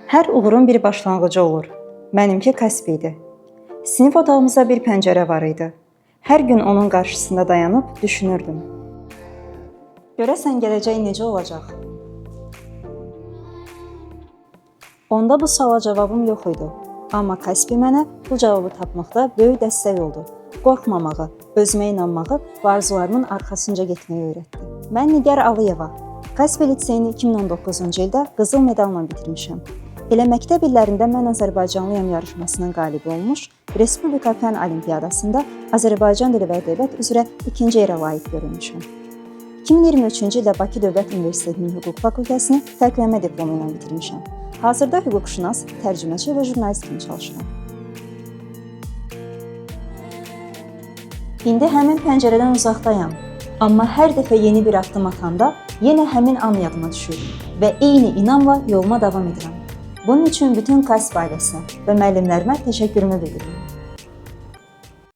Hər uğurun bir başlanğıcı olur. Mənimki Kaspi idi. Sinif otağımızda bir pəncərə var idi. Hər gün onun qarşısında dayanıb düşünürdüm. Görəsən gələcək necə olacaq? Onda bu suala cavabım yox idi. Amma Kaspi mənə bu cavabı tapmaqda böyük dəstək oldu. Qorxmamağı, özümə inanmağı və arzularımın arxasınca getməyi öyrətdi. Mən Nigar Alıyeva. Kaspi liseyini 2019-cu ildə qızıl medalla bitirmişəm. Elə məktəb illərində mən Azərbaycanlıyam yarışmasının qalibi olmuş, Respublika Fən Olimpiyadasında Azərbaycan dili və ədəbiyyat üzrə 2-ci yerə layiq görülmüşəm. 2023-cü ildə Bakı Dövlət Universitetinin Hüquq fakültəsini fərqlənmə diplomu ilə bitirmişəm. Hazırda hüquqşünas, tərcüməçi və jurnalist kimi çalışıram. İndi həmin pəncərədən uzaqdayam, amma hər dəfə yeni bir addım atanda yenə həmin an yadıma düşür və eyni inamla yoluma davam edirəm. Bunun üçün bütün Kaspi ailəsinə və müəllimlərimə təşəkkürümü bildirirəm.